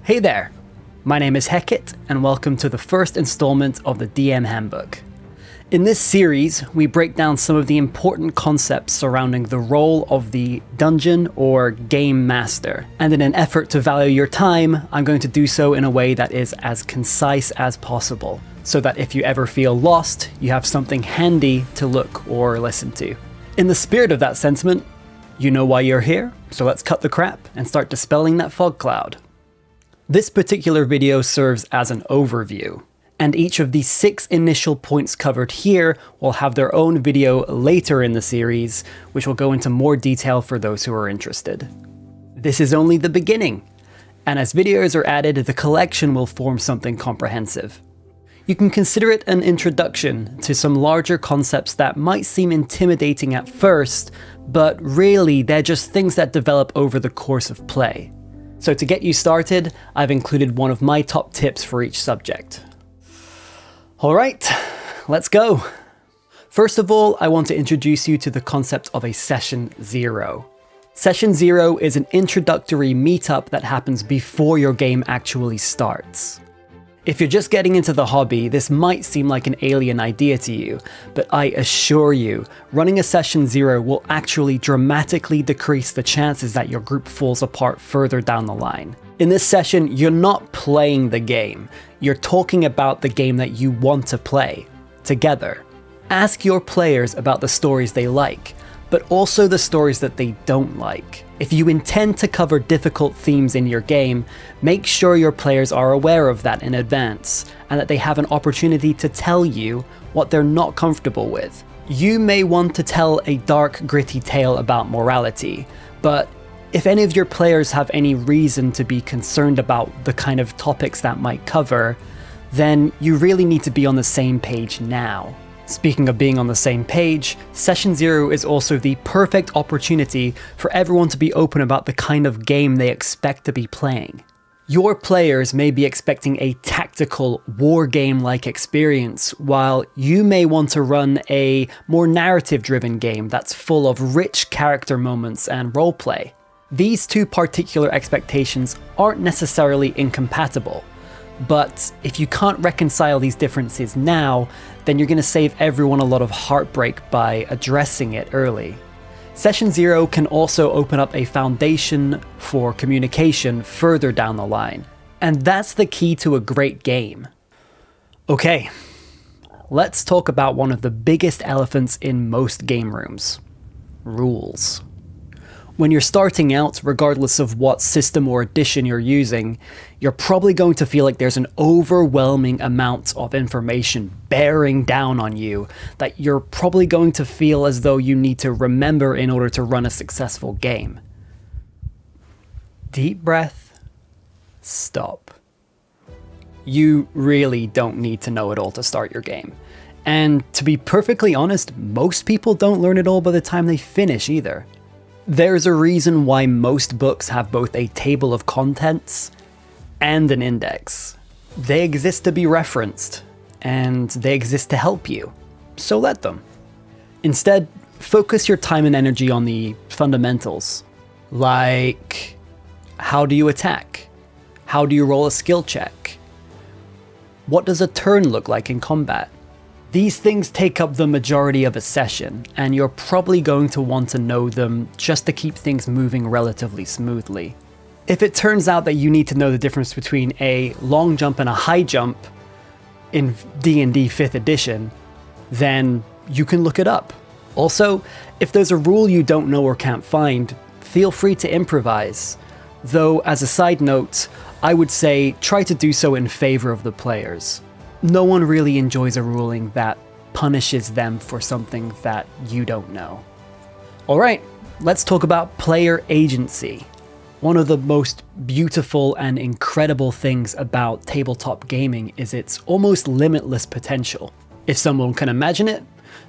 Hey there, my name is Hecate, and welcome to the first installment of the DM Handbook. In this series, we break down some of the important concepts surrounding the role of the dungeon or game master. And in an effort to value your time, I'm going to do so in a way that is as concise as possible, so that if you ever feel lost, you have something handy to look or listen to. In the spirit of that sentiment, you know why you're here, so let's cut the crap and start dispelling that fog cloud. This particular video serves as an overview, and each of the 6 initial points covered here will have their own video later in the series, which will go into more detail for those who are interested. This is only the beginning, and as videos are added, the collection will form something comprehensive. You can consider it an introduction to some larger concepts that might seem intimidating at first, but really they're just things that develop over the course of play. So to get you started, I've included one of my top tips for each subject. Alright, let's go. First of all, I want to introduce you to the concept of a Session 0. Session 0 is an introductory meetup that happens before your game actually starts. If you're just getting into the hobby, this might seem like an alien idea to you, but I assure you, running a Session 0 will actually dramatically decrease the chances that your group falls apart further down the line. In this session, you're not playing the game, you're talking about the game that you want to play, together. Ask your players about the stories they like, but also the stories that they don't like. If you intend to cover difficult themes in your game, make sure your players are aware of that in advance, and that they have an opportunity to tell you what they're not comfortable with. You may want to tell a dark, gritty tale about morality, but if any of your players have any reason to be concerned about the kind of topics that might cover, then you really need to be on the same page now. Speaking of being on the same page, Session 0 is also the perfect opportunity for everyone to be open about the kind of game they expect to be playing. Your players may be expecting a tactical, war game-like experience, while you may want to run a more narrative-driven game that's full of rich character moments and roleplay. These two particular expectations aren't necessarily incompatible, but if you can't reconcile these differences now, then you're going to save everyone a lot of heartbreak by addressing it early. Session 0 can also open up a foundation for communication further down the line, and that's the key to a great game. Okay, let's talk about one of the biggest elephants in most game rooms: rules. When you're starting out, regardless of what system or edition you're using, you're probably going to feel like there's an overwhelming amount of information bearing down on you that you're probably going to feel as though you need to remember in order to run a successful game. Deep breath, stop. You really don't need to know it all to start your game. And to be perfectly honest, most people don't learn it all by the time they finish either. There's a reason why most books have both a table of contents and an index. They exist to be referenced, and they exist to help you, so let them. Instead, focus your time and energy on the fundamentals, like how do you attack? How do you roll a skill check? What does a turn look like in combat? These things take up the majority of a session, and you're probably going to want to know them just to keep things moving relatively smoothly. If it turns out that you need to know the difference between a long jump and a high jump in D&D 5th edition, then you can look it up. Also, if there's a rule you don't know or can't find, feel free to improvise. Though, as a side note, I would say try to do so in favor of the players. No one really enjoys a ruling that punishes them for something that you don't know. Alright, let's talk about player agency. One of the most beautiful and incredible things about tabletop gaming is its almost limitless potential. If someone can imagine it,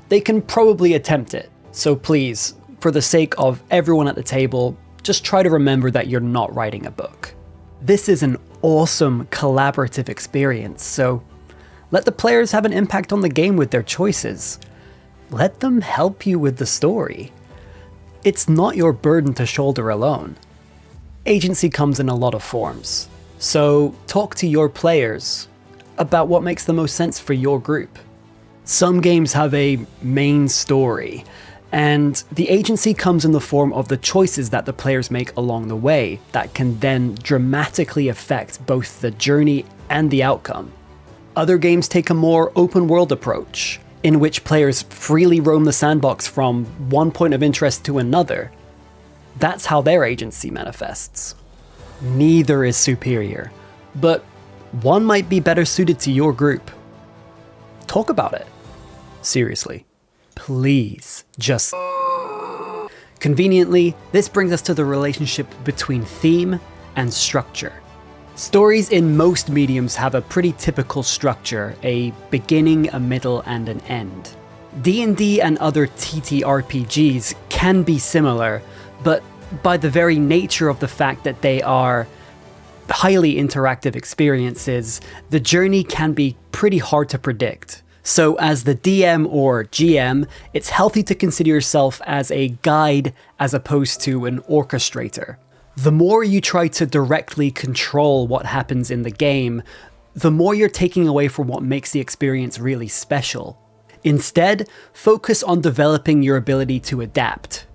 they can probably attempt it. So please, for the sake of everyone at the table, just try to remember that you're not writing a book. This is an awesome collaborative experience, so let the players have an impact on the game with their choices. Let them help you with the story. It's not your burden to shoulder alone. Agency comes in a lot of forms. So talk to your players about what makes the most sense for your group. Some games have a main story, and the agency comes in the form of the choices that the players make along the way that can then dramatically affect both the journey and the outcome. Other games take a more open world approach, in which players freely roam the sandbox from one point of interest to another. That's how their agency manifests. Neither is superior, but one might be better suited to your group. Talk about it. Seriously. Please, just... Conveniently, this brings us to the relationship between theme and structure. Stories in most mediums have a pretty typical structure, a beginning, a middle, and an end. D&D and other TTRPGs can be similar, but by the very nature of the fact that they are highly interactive experiences, the journey can be pretty hard to predict. So as the DM or GM, it's healthy to consider yourself as a guide as opposed to an orchestrator. The more you try to directly control what happens in the game, the more you're taking away from what makes the experience really special. Instead, focus on developing your ability to adapt.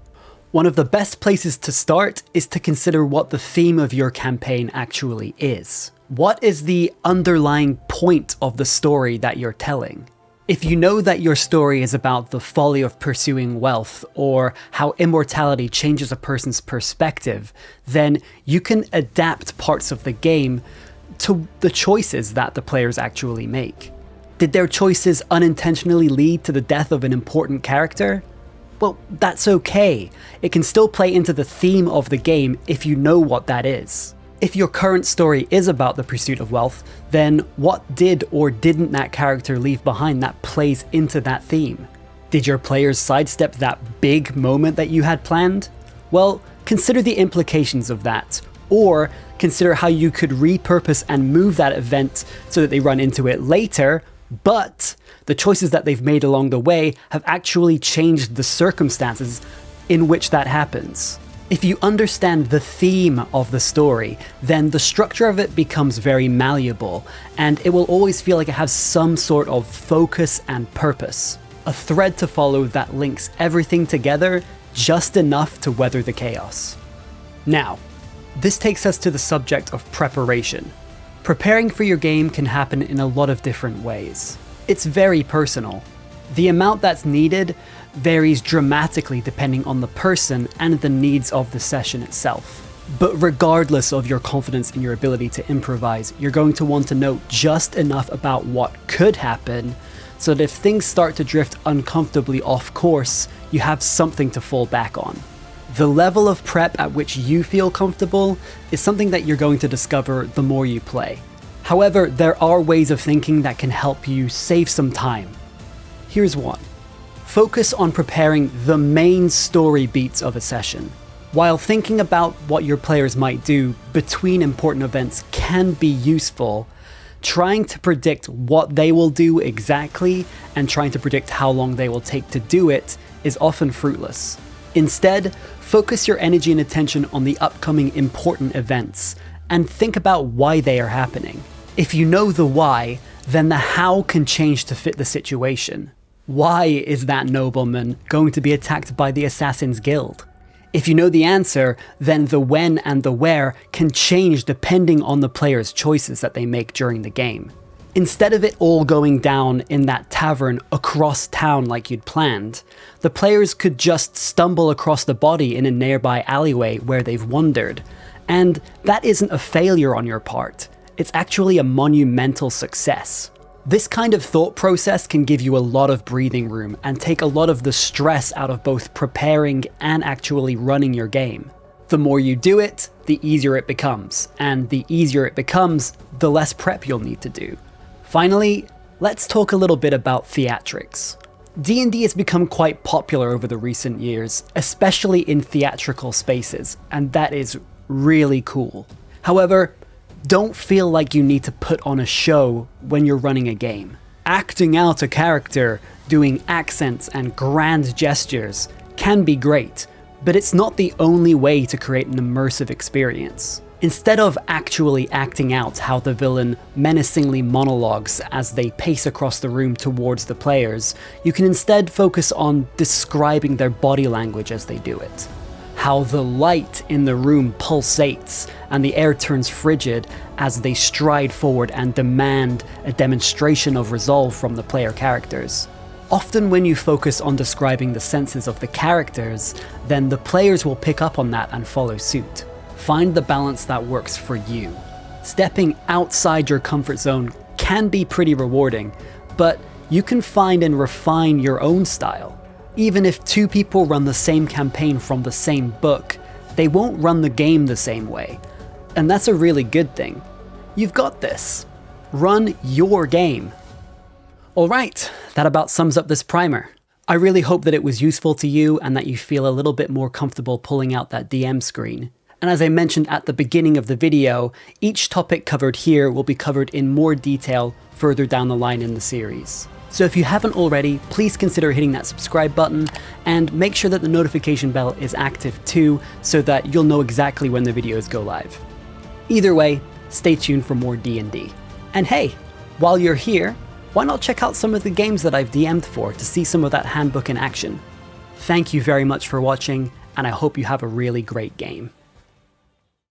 One of the best places to start is to consider what the theme of your campaign actually is. What is the underlying point of the story that you're telling? If you know that your story is about the folly of pursuing wealth or how immortality changes a person's perspective, then you can adapt parts of the game to the choices that the players actually make. Did their choices unintentionally lead to the death of an important character? Well, that's okay. It can still play into the theme of the game if you know what that is. If your current story is about the pursuit of wealth, then what did or didn't that character leave behind that plays into that theme? Did your players sidestep that big moment that you had planned? Well, consider the implications of that, or consider how you could repurpose and move that event so that they run into it later, but the choices that they've made along the way have actually changed the circumstances in which that happens. If you understand the theme of the story, then the structure of it becomes very malleable, and it will always feel like it has some sort of focus and purpose. A thread to follow that links everything together just enough to weather the chaos. Now, this takes us to the subject of preparation. Preparing for your game can happen in a lot of different ways. It's very personal. The amount that's needed varies dramatically depending on the person and the needs of the session itself. But regardless of your confidence in your ability to improvise, you're going to want to know just enough about what could happen so that if things start to drift uncomfortably off course, you have something to fall back on. The level of prep at which you feel comfortable is something that you're going to discover the more you play. However, there are ways of thinking that can help you save some time. Here's one. Focus on preparing the main story beats of a session. While thinking about what your players might do between important events can be useful, trying to predict what they will do exactly and trying to predict how long they will take to do it is often fruitless. Instead, focus your energy and attention on the upcoming important events and think about why they are happening. If you know the why, then the how can change to fit the situation. Why is that nobleman going to be attacked by the Assassin's Guild? If you know the answer, then the when and the where can change depending on the player's choices that they make during the game. Instead of it all going down in that tavern across town like you'd planned, the players could just stumble across the body in a nearby alleyway where they've wandered. And that isn't a failure on your part, it's actually a monumental success. This kind of thought process can give you a lot of breathing room and take a lot of the stress out of both preparing and actually running your game. The more you do it, the easier it becomes, and the easier it becomes, the less prep you'll need to do. Finally, let's talk a little bit about theatrics. D&D has become quite popular over the recent years, especially in theatrical spaces, and that is really cool. However, don't feel like you need to put on a show when you're running a game. Acting out a character, doing accents and grand gestures can be great, but it's not the only way to create an immersive experience. Instead of actually acting out how the villain menacingly monologues as they pace across the room towards the players, you can instead focus on describing their body language as they do it. How the light in the room pulsates and the air turns frigid as they stride forward and demand a demonstration of resolve from the player characters. Often when you focus on describing the senses of the characters, then the players will pick up on that and follow suit. Find the balance that works for you. Stepping outside your comfort zone can be pretty rewarding, but you can find and refine your own style. Even if two people run the same campaign from the same book, they won't run the game the same way. And that's a really good thing. You've got this. Run your game. Alright, that about sums up this primer. I really hope that it was useful to you and that you feel a little bit more comfortable pulling out that DM screen. And as I mentioned at the beginning of the video, each topic covered here will be covered in more detail further down the line in the series. So if you haven't already, please consider hitting that subscribe button and make sure that the notification bell is active too, so that you'll know exactly when the videos go live. Either way, stay tuned for more D&D. And hey, while you're here, why not check out some of the games that I've DM'd for to see some of that handbook in action. Thank you very much for watching, and I hope you have a really great game.